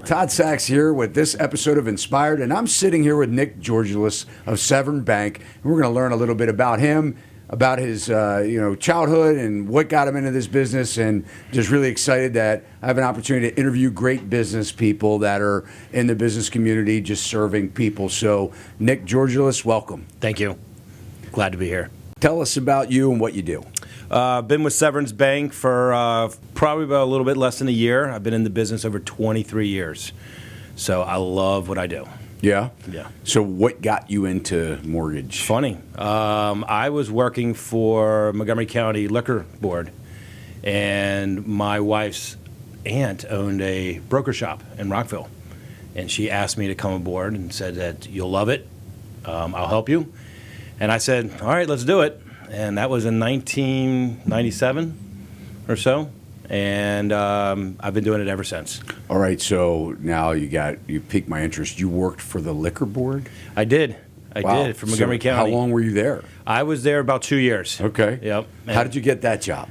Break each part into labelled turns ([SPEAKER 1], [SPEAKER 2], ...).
[SPEAKER 1] Todd Sachs here with this episode of Inspired, and I'm sitting here with Nick Georgilas of Severn Bank, and we're going to learn a little bit about him, about his childhood and what got him into this business, and just really excited that I have an opportunity to interview great business people that are in the business community just serving people. So, Nick Georgilas, welcome.
[SPEAKER 2] Thank you. Glad to be here.
[SPEAKER 1] Tell us about you and what you do.
[SPEAKER 2] Been with Severn Bank for probably about a little bit less than a year. I've been in the business over 23 years. So I love what I do.
[SPEAKER 1] Yeah?
[SPEAKER 2] Yeah.
[SPEAKER 1] So what got you into mortgage?
[SPEAKER 2] Funny. I was working for Montgomery County Liquor Board, and my wife's aunt owned a broker shop in Rockville. And she asked me to come aboard and said that you'll love it. I'll help you. And I said, all right, let's do it. And that was in 1997 or so. And I've been doing it ever since.
[SPEAKER 1] All right, so now you piqued my interest. You worked for the liquor board?
[SPEAKER 2] I did.
[SPEAKER 1] Wow.
[SPEAKER 2] I did for Montgomery County.
[SPEAKER 1] How long were you there?
[SPEAKER 2] I was there about 2 years.
[SPEAKER 1] Okay.
[SPEAKER 2] Yep.
[SPEAKER 1] How did you get that job?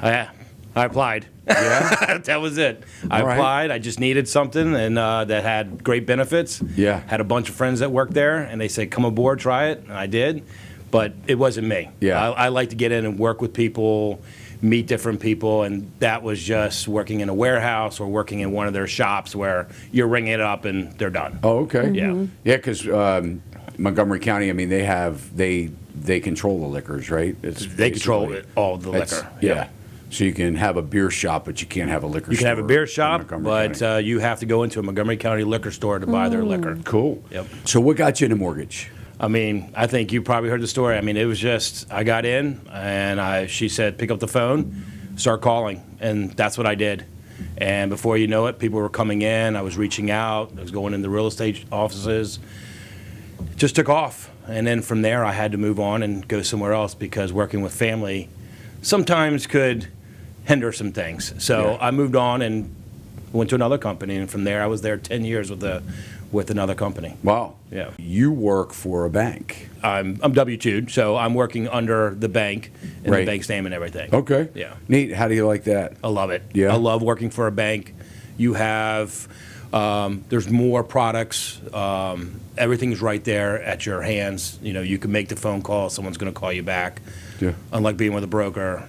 [SPEAKER 2] I applied.
[SPEAKER 1] Yeah?
[SPEAKER 2] That was it. I
[SPEAKER 1] All right.
[SPEAKER 2] applied. I just needed something and that had great benefits.
[SPEAKER 1] Yeah.
[SPEAKER 2] Had a bunch of friends that worked there, and they said, come aboard, try it. And I did. But it wasn't me.
[SPEAKER 1] Yeah.
[SPEAKER 2] I like to get in and work with people, meet different people, and that was just working in a warehouse or working in one of their shops where you're ringing it up and they're done.
[SPEAKER 1] Oh, okay.
[SPEAKER 2] Yeah.
[SPEAKER 1] Yeah, because Montgomery County, I mean, they control the liquors, right?
[SPEAKER 2] They control all the liquor.
[SPEAKER 1] Yeah.
[SPEAKER 2] Yep.
[SPEAKER 1] So you can have a beer shop, but you can't have a liquor store.
[SPEAKER 2] You can have a beer
[SPEAKER 1] in
[SPEAKER 2] shop,
[SPEAKER 1] Montgomery
[SPEAKER 2] but
[SPEAKER 1] County.
[SPEAKER 2] you have to go into a Montgomery County liquor store to buy their liquor.
[SPEAKER 1] Cool.
[SPEAKER 2] Yep.
[SPEAKER 1] So what got you into mortgage?
[SPEAKER 2] I mean, I think you probably heard the story. I mean, it was just, I got in, and she said, pick up the phone, start calling, and that's what I did. And before you know it, people were coming in, I was reaching out, I was going into real estate offices. It just took off. And then from there, I had to move on and go somewhere else because working with family sometimes could hinder some things. So
[SPEAKER 1] Yeah.
[SPEAKER 2] I moved on and went to another company, and from there, I was there 10 years with another company.
[SPEAKER 1] Wow.
[SPEAKER 2] Yeah.
[SPEAKER 1] You work for a bank.
[SPEAKER 2] I'm W-2'd, so I'm working under the bank and
[SPEAKER 1] Right.
[SPEAKER 2] the bank's name and everything.
[SPEAKER 1] Okay.
[SPEAKER 2] Yeah.
[SPEAKER 1] Neat. How do you like that?
[SPEAKER 2] I love it.
[SPEAKER 1] Yeah.
[SPEAKER 2] I love working for a bank. You have, there's more products. Everything's right there at your hands. You know, you can make the phone call. Someone's going to call you back.
[SPEAKER 1] Yeah.
[SPEAKER 2] Unlike being with a broker,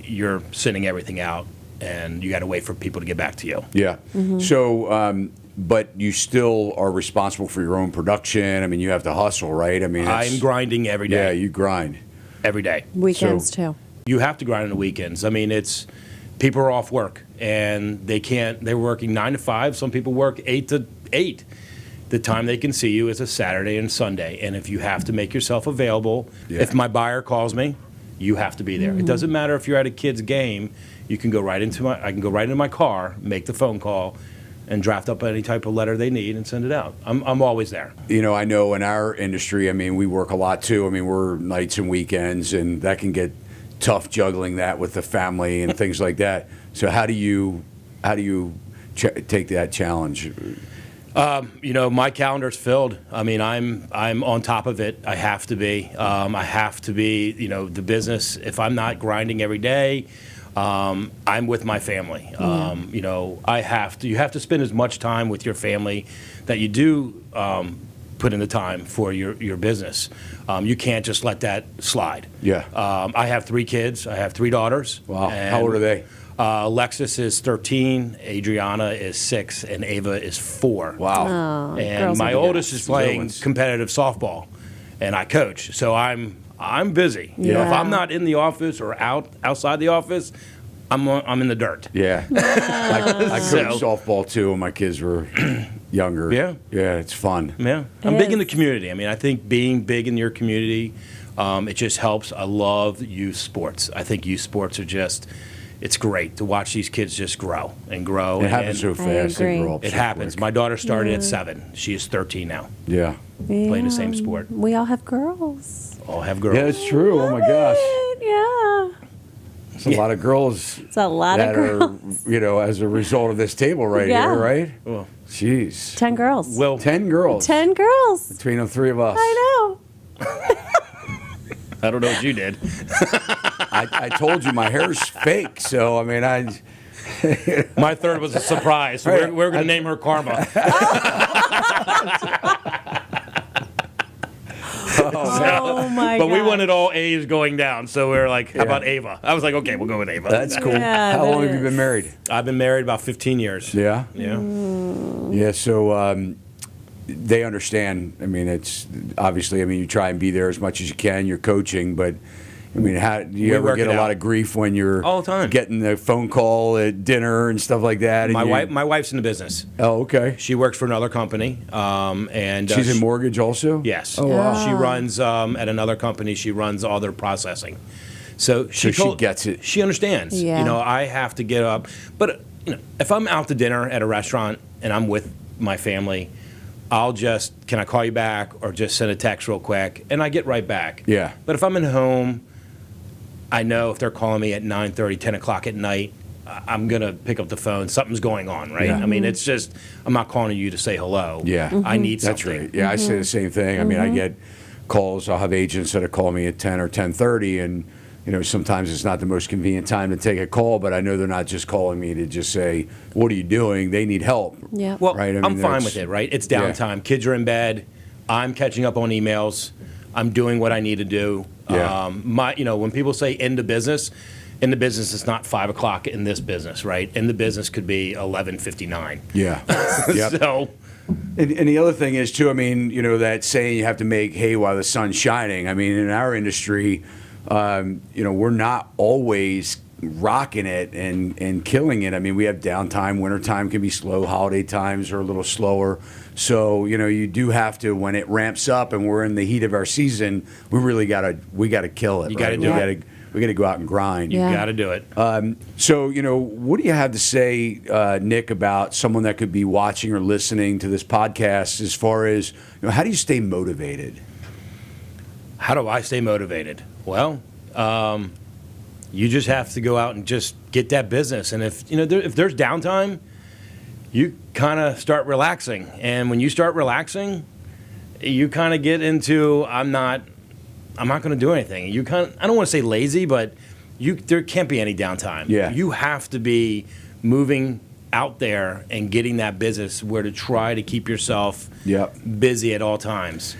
[SPEAKER 2] you're sending everything out, and you got to wait for people to get back to you.
[SPEAKER 1] Yeah. So, but you still are responsible for your own production. I mean, you have to hustle, right? I mean,
[SPEAKER 2] I'm grinding every day.
[SPEAKER 1] Yeah, you grind.
[SPEAKER 2] Every day.
[SPEAKER 3] Weekends
[SPEAKER 1] So-
[SPEAKER 3] too.
[SPEAKER 2] You have to grind on the weekends. I mean, people are off work and they're working 9 to 5. Some people work 8 to 8. The time they can see you is a Saturday and Sunday. And if you have to make yourself available,
[SPEAKER 1] Yeah.
[SPEAKER 2] if my buyer calls me, you have to be there. It doesn't matter if you're at a kid's game. You can go right I can go right into my car, make the phone call, and draft up any type of letter they need and send it out. I'm always there.
[SPEAKER 1] You know, I know in our industry, I mean, we work a lot too. I mean, we're nights and weekends, and that can get tough juggling that with the family and things like that. So how do you take that challenge?
[SPEAKER 2] You know, my calendar's filled. I mean, I'm on top of it. I have to be. I have to be. You know, the business. If I'm not grinding every day, I'm with my family. You know, you have to spend as much time with your family that you do put in the time for your business. You can't just let that slide.
[SPEAKER 1] Yeah.
[SPEAKER 2] I have 3 kids. I have 3 daughters.
[SPEAKER 1] Wow.
[SPEAKER 2] And,
[SPEAKER 1] How old are they?
[SPEAKER 2] Alexis is 13, Adriana is 6, and Ava is 4.
[SPEAKER 1] Wow.
[SPEAKER 3] Oh,
[SPEAKER 2] And
[SPEAKER 3] girls
[SPEAKER 2] my
[SPEAKER 3] are-
[SPEAKER 2] oldest is playing
[SPEAKER 1] ones.
[SPEAKER 2] competitive softball, and I coach. So I'm busy. You know, if
[SPEAKER 3] Yeah.
[SPEAKER 2] I'm not in the office or outside the office, I'm in the dirt.
[SPEAKER 1] Yeah. I
[SPEAKER 2] So-
[SPEAKER 1] coached softball too when my kids were younger.
[SPEAKER 2] Yeah.
[SPEAKER 1] Yeah, it's fun.
[SPEAKER 2] Yeah, I'm big in the
[SPEAKER 3] is.
[SPEAKER 2] community. I mean, I think being big in your community, it just helps. I love youth sports. I think youth sports are just. It's great to watch these kids just grow and grow.
[SPEAKER 1] It happens so fast. They
[SPEAKER 3] agree.
[SPEAKER 1] grow up
[SPEAKER 2] It
[SPEAKER 1] so
[SPEAKER 2] happens.
[SPEAKER 1] quick.
[SPEAKER 2] My daughter started at 7. She is 13 now,
[SPEAKER 1] Yeah.
[SPEAKER 2] playing the same sport.
[SPEAKER 3] We all have girls.
[SPEAKER 2] All have girls.
[SPEAKER 1] Yeah, it's true. Oh my gosh.
[SPEAKER 3] Yeah.
[SPEAKER 1] It's a lot of girls
[SPEAKER 3] It's a lot of
[SPEAKER 1] that
[SPEAKER 3] girls.
[SPEAKER 1] are, you know, as a result of this table right
[SPEAKER 3] Yeah.
[SPEAKER 1] here, right?
[SPEAKER 2] Well,
[SPEAKER 1] Jeez.
[SPEAKER 3] 10 girls.
[SPEAKER 2] well,
[SPEAKER 1] 10 girls.
[SPEAKER 3] 10 girls.
[SPEAKER 1] Between the 3 of us.
[SPEAKER 3] I know.
[SPEAKER 2] I don't know what you did.
[SPEAKER 1] I told you my hair's fake, so I mean,
[SPEAKER 2] My third was a surprise. So we're going to name her Karma.
[SPEAKER 3] Oh my god.
[SPEAKER 2] But we wanted all A's going down, so we were like, how about Ava? I was like, okay, we'll go with Ava.
[SPEAKER 1] That's cool.
[SPEAKER 3] Yeah,
[SPEAKER 1] How
[SPEAKER 3] that
[SPEAKER 1] long have you
[SPEAKER 3] is.
[SPEAKER 1] been married?
[SPEAKER 2] I've been married about 15 years.
[SPEAKER 1] Yeah.
[SPEAKER 2] Yeah.
[SPEAKER 1] Yeah. So they understand. I mean, it's obviously. I mean, you try and be there as much as you can. You're coaching, but. I mean, how do you
[SPEAKER 2] We
[SPEAKER 1] ever
[SPEAKER 2] work
[SPEAKER 1] get
[SPEAKER 2] it
[SPEAKER 1] a lot
[SPEAKER 2] out.
[SPEAKER 1] of grief when you're
[SPEAKER 2] All the time.
[SPEAKER 1] getting the phone call at dinner and stuff like that?
[SPEAKER 2] My
[SPEAKER 1] and
[SPEAKER 2] my wife's in the business.
[SPEAKER 1] Oh, okay.
[SPEAKER 2] She works for another company, and
[SPEAKER 1] She's in mortgage also.
[SPEAKER 2] Yes.
[SPEAKER 1] Oh, wow.
[SPEAKER 2] She runs at another company. She runs all their processing. So
[SPEAKER 1] she
[SPEAKER 2] told-
[SPEAKER 1] gets it.
[SPEAKER 2] She understands.
[SPEAKER 3] Yeah.
[SPEAKER 2] You know, I have to get up. But if I'm out to dinner at a restaurant and I'm with my family, I'll just, can I call you back, or just send a text real quick, and I get right back.
[SPEAKER 1] Yeah.
[SPEAKER 2] But if I'm at home, I know if they're calling me at 9:30, 10 o'clock at night, I'm going to pick up the phone. Something's going on, right?
[SPEAKER 1] Yeah.
[SPEAKER 2] I mean, it's just, I'm not calling you to say hello.
[SPEAKER 1] Yeah.
[SPEAKER 2] I need
[SPEAKER 1] That's
[SPEAKER 2] something.
[SPEAKER 1] right. Yeah, I say the same thing. I mean, I get calls. I'll have agents that call me at 10 or 10:30, and sometimes it's not the most convenient time to take a call, but I know they're not just calling me to just say, "What are you doing?" They need help.
[SPEAKER 3] Yeah.
[SPEAKER 2] Well,
[SPEAKER 1] Right, I mean,
[SPEAKER 2] I'm fine
[SPEAKER 1] that's-
[SPEAKER 2] with it, right? It's
[SPEAKER 1] Yeah.
[SPEAKER 2] downtime. Kids are in bed. I'm catching up on emails. I'm doing what I need to do.
[SPEAKER 1] Yeah.
[SPEAKER 2] When people say end of business, it's not 5 o'clock in this business, right? In the business could be 11:59.
[SPEAKER 1] Yeah. Yep.
[SPEAKER 2] So,
[SPEAKER 1] And the other thing is too. I mean, that saying you have to make hay while the sun's shining. I mean, in our industry, we're not always rocking it and killing it. I mean, we have downtime. Wintertime can be slow. Holiday times are a little slower. So you do have to, when it ramps up and we're in the heat of our season, we really gotta kill it.
[SPEAKER 2] You gotta
[SPEAKER 1] right?
[SPEAKER 2] do
[SPEAKER 3] it.
[SPEAKER 1] We gotta go out and grind.
[SPEAKER 2] you
[SPEAKER 3] Yeah.
[SPEAKER 2] got to do it.
[SPEAKER 1] So, what do you have to say, Nick, about someone that could be watching or listening to this podcast as far as, how do you stay motivated?
[SPEAKER 2] How do I stay motivated? Well, you just have to go out and just get that business. And if there's downtime, you kind of start relaxing. And when you start relaxing, you kind of get into I'm not going to do anything. I don't want to say lazy, but there can't be any downtime.
[SPEAKER 1] Yeah.
[SPEAKER 2] You have to be moving out there and getting that business where to try to keep yourself
[SPEAKER 1] Yep.
[SPEAKER 2] busy at all times.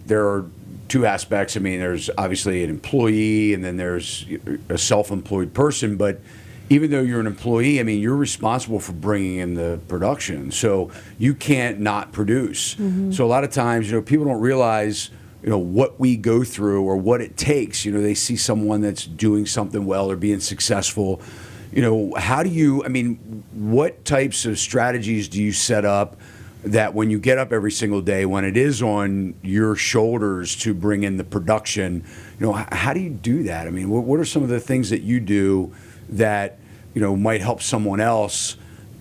[SPEAKER 1] There are two aspects. I mean, there's obviously an employee and then there's a self-employed person, but even though you're an employee, I mean, you're responsible for bringing in the production. So you can't not produce. So a lot of times, people don't realize, what we go through or what it takes. They see someone that's doing something well or being successful. What types of strategies do you set up that when you get up every single day, when it is on your shoulders to bring in the production, how do you do that? I mean, what are some of the things that you do that, might help someone else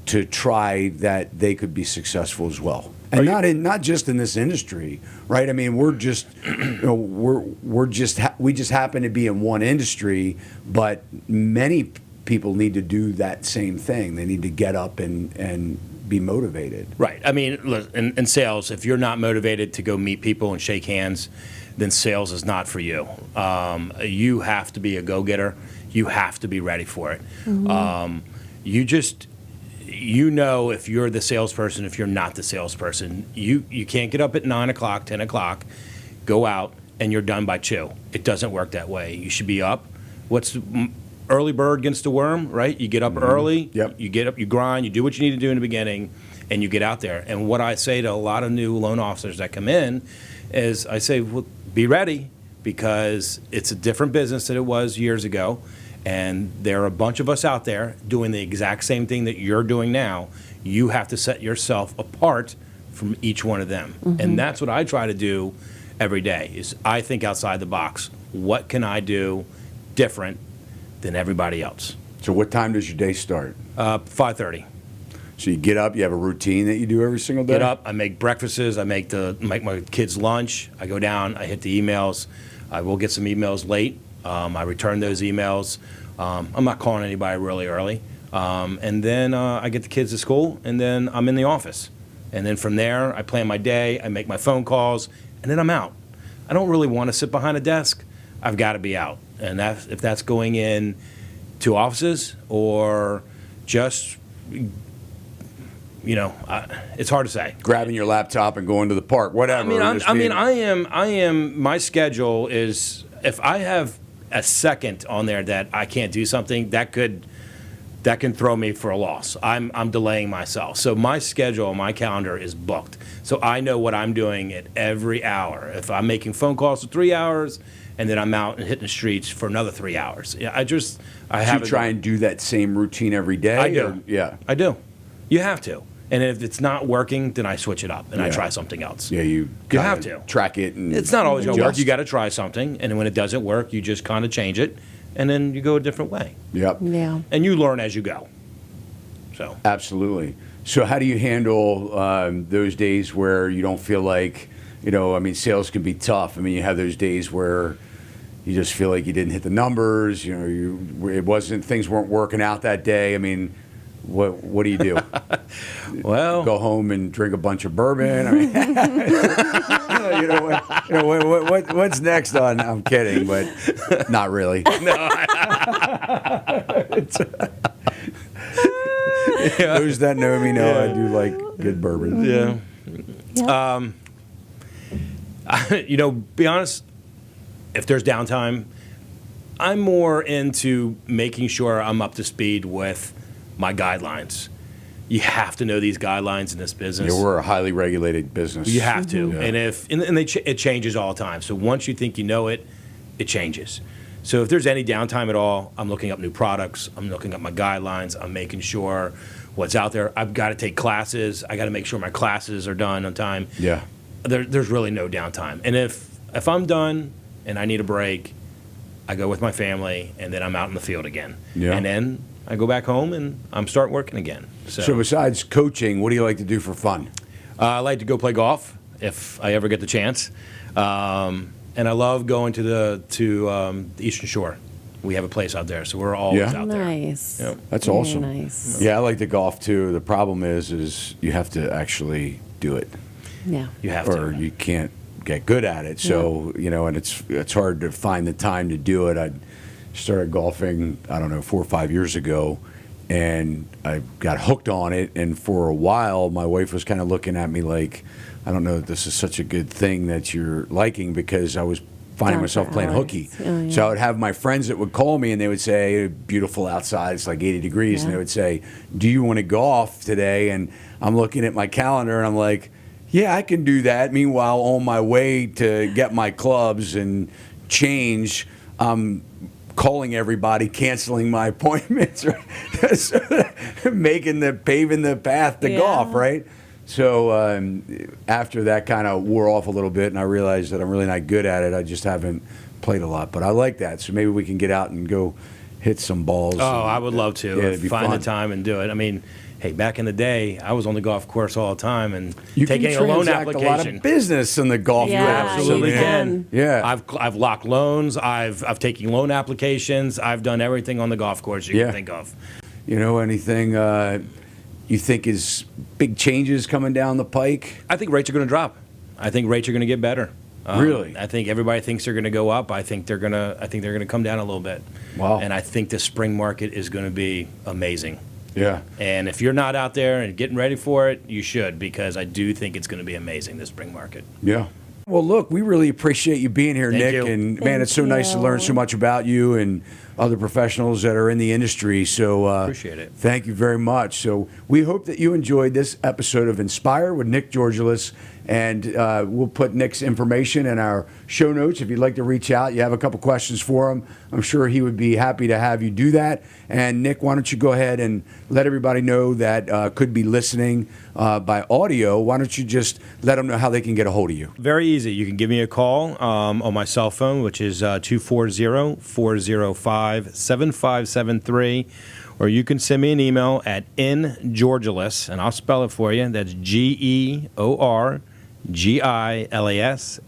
[SPEAKER 1] to try that they could be successful as well? And not just in this industry, right? I mean, we're just, we just happen to be in one industry, but many people need to do that same thing. They need to get up and be motivated.
[SPEAKER 2] Right. I mean, look, in sales, if you're not motivated to go meet people and shake hands, then sales is not for you. You have to be a go-getter. You have to be ready for it. If you're the salesperson, if you're not the salesperson, you can't get up at 9 o'clock, 10 o'clock, go out, and you're done by 2. It doesn't work that way. You should be up. Early bird gets the worm, right? You get up early,
[SPEAKER 1] Yep.
[SPEAKER 2] you get up, you grind, you do what you need to do in the beginning, and you get out there. And what I say to a lot of new loan officers that come in is I say, well, be ready, because it's a different business than it was years ago. And there are a bunch of us out there doing the exact same thing that you're doing now. You have to set yourself apart from each one of them. And that's what I try to do every day, is I think outside the box. What can I do different than everybody else?
[SPEAKER 1] So what time does your day start?
[SPEAKER 2] 5:30.
[SPEAKER 1] So you get up, you have a routine that you do every single day?
[SPEAKER 2] Get up, I make breakfasts, I make my kids lunch, I go down, I hit the emails. I will get some emails late. I return those emails. I'm not calling anybody really early. And then I get the kids to school, and then I'm in the office. And then from there, I plan my day, I make my phone calls, and then I'm out. I don't really want to sit behind a desk. I've got to be out. and if that's going in to offices or just, it's hard to say.
[SPEAKER 1] Grabbing your laptop and going to the park, whatever.
[SPEAKER 2] I am. My schedule is, if I have a second on there that I can't do something, that can throw me for a loss. I'm delaying myself. So my schedule, my calendar is booked. So I know what I'm doing at every hour. If I'm making phone calls for 3 hours, and then I'm out and hitting the streets for another 3 hours. Yeah, I have.
[SPEAKER 1] You try and do that same routine every day?
[SPEAKER 2] I do.
[SPEAKER 1] Yeah.
[SPEAKER 2] I do. You have to. And if it's not working, then I switch it up and I try something else.
[SPEAKER 1] Yeah, you
[SPEAKER 2] have to
[SPEAKER 1] track it. And
[SPEAKER 2] it's not always going to work.
[SPEAKER 1] adjust.
[SPEAKER 2] You got to try something, and when it doesn't work, you just kind of change it, and then you go a different way.
[SPEAKER 1] Yep.
[SPEAKER 3] Yeah.
[SPEAKER 2] And you learn as you go. So
[SPEAKER 1] Absolutely. So how do you handle those days where you don't feel like, sales can be tough. I mean, you have those days where you just feel like you didn't hit the numbers. Things weren't working out that day. I mean, what do you do?
[SPEAKER 2] well,
[SPEAKER 1] Go home and drink a bunch of bourbon. I mean, what's next on? I'm kidding, but not really. Those that know me know I do like good bourbon.
[SPEAKER 2] Yeah.
[SPEAKER 3] Yep.
[SPEAKER 2] Be honest, if there's downtime, I'm more into making sure I'm up to speed with my guidelines. You have to know these guidelines in this business.
[SPEAKER 1] Yeah, we're a highly regulated business.
[SPEAKER 2] You have to.
[SPEAKER 1] Yeah.
[SPEAKER 2] And it changes all the time. So once you think you know it, it changes. So if there's any downtime at all, I'm looking up new products. I'm looking up my guidelines. I'm making sure what's out there. I've got to take classes. I got to make sure my classes are done on time.
[SPEAKER 1] Yeah.
[SPEAKER 2] There's really no downtime. And if I'm done and I need a break, I go with my family, and then I'm out in the field again.
[SPEAKER 1] Yeah.
[SPEAKER 2] And then I go back home, and I'm start working again.
[SPEAKER 1] So besides coaching, what do you like to do for fun?
[SPEAKER 2] I like to go play golf if I ever get the chance. And I love going to the Eastern Shore. We have a place out there, so we're always out there.
[SPEAKER 3] Nice.
[SPEAKER 2] Yep.
[SPEAKER 1] That's
[SPEAKER 3] Very
[SPEAKER 1] awesome.
[SPEAKER 3] nice.
[SPEAKER 1] Yeah, I like to golf too. The problem is you have to actually do it,
[SPEAKER 3] Yeah.
[SPEAKER 2] You have
[SPEAKER 1] or
[SPEAKER 2] to.
[SPEAKER 1] you can't get good at it. So and it's hard to find the time to do it. I started golfing, 4 or 5 years ago, and I got hooked on it. And for a while, my wife was kind of looking at me like, I don't know if this is such a good thing that you're liking, because I was finding
[SPEAKER 3] Down
[SPEAKER 1] myself
[SPEAKER 3] for
[SPEAKER 1] playing
[SPEAKER 3] hours.
[SPEAKER 1] hooky.
[SPEAKER 3] Oh, yeah.
[SPEAKER 1] So I would have my friends that would call me, and they would say, beautiful outside, it's like 80 degrees. And
[SPEAKER 3] Yeah.
[SPEAKER 1] they would say, do you want to golf today? And I'm looking at my calendar, and I'm like, yeah, I can do that. Meanwhile, on my way to get my clubs and change, I'm calling everybody, canceling my appointments, right? So, paving the path to
[SPEAKER 3] Yeah.
[SPEAKER 1] golf, right? So after that kind of wore off a little bit, and I realized that I'm really not good at it. I just haven't played a lot, but I like that. So maybe we can get out and go hit some balls.
[SPEAKER 2] Oh, I would love to.
[SPEAKER 1] Yeah, it'd be
[SPEAKER 2] Find
[SPEAKER 1] fun.
[SPEAKER 2] the time and do it. I mean, hey, back in the day, I was on the golf course all the time and
[SPEAKER 1] You
[SPEAKER 2] taking
[SPEAKER 1] can
[SPEAKER 2] a loan
[SPEAKER 1] transact
[SPEAKER 2] application.
[SPEAKER 1] a lot of business in the golf
[SPEAKER 3] Yeah,
[SPEAKER 1] course.
[SPEAKER 2] Absolutely
[SPEAKER 3] you
[SPEAKER 2] can.
[SPEAKER 1] Yeah.
[SPEAKER 2] I've locked loans. I've taken loan applications. I've done everything on the golf course you
[SPEAKER 1] Yeah.
[SPEAKER 2] can think of.
[SPEAKER 1] Anything you think is big changes coming down the pike?
[SPEAKER 2] I think rates are going to drop. I think rates are going to get better.
[SPEAKER 1] Really?
[SPEAKER 2] I think everybody thinks they're going to go up. I think they're going to come down a little bit.
[SPEAKER 1] Wow.
[SPEAKER 2] And I think the spring market is going to be amazing.
[SPEAKER 1] Yeah.
[SPEAKER 2] And if you're not out there and getting ready for it, you should, because I do think it's going to be amazing, this spring market.
[SPEAKER 1] Yeah. Well, look, we really appreciate you being here,
[SPEAKER 2] Thank
[SPEAKER 1] Nick.
[SPEAKER 2] you.
[SPEAKER 1] And man,
[SPEAKER 3] Thank
[SPEAKER 1] it's so nice to learn
[SPEAKER 3] you.
[SPEAKER 1] so much about you and other professionals that are in the industry. So
[SPEAKER 2] Appreciate it.
[SPEAKER 1] Thank you very much. So we hope that you enjoyed this episode of Inspire with Nick Georgilas. And we'll put Nick's information in our show notes. If you'd like to reach out, you have a couple questions for him, I'm sure he would be happy to have you do that. And Nick, why don't you go ahead and let everybody know that could be listening by audio. Why don't you just let them know how they can get a hold of you?
[SPEAKER 2] Very easy. You can give me a call on my cell phone, which is 240-405-7573. Or you can send me an email at ngeorgilas, and I'll spell it for you. That's GeorGilas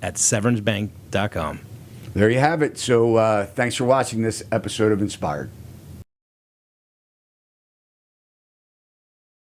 [SPEAKER 2] at severnsbank.com.
[SPEAKER 1] There you have it. So thanks for watching this episode of Inspired.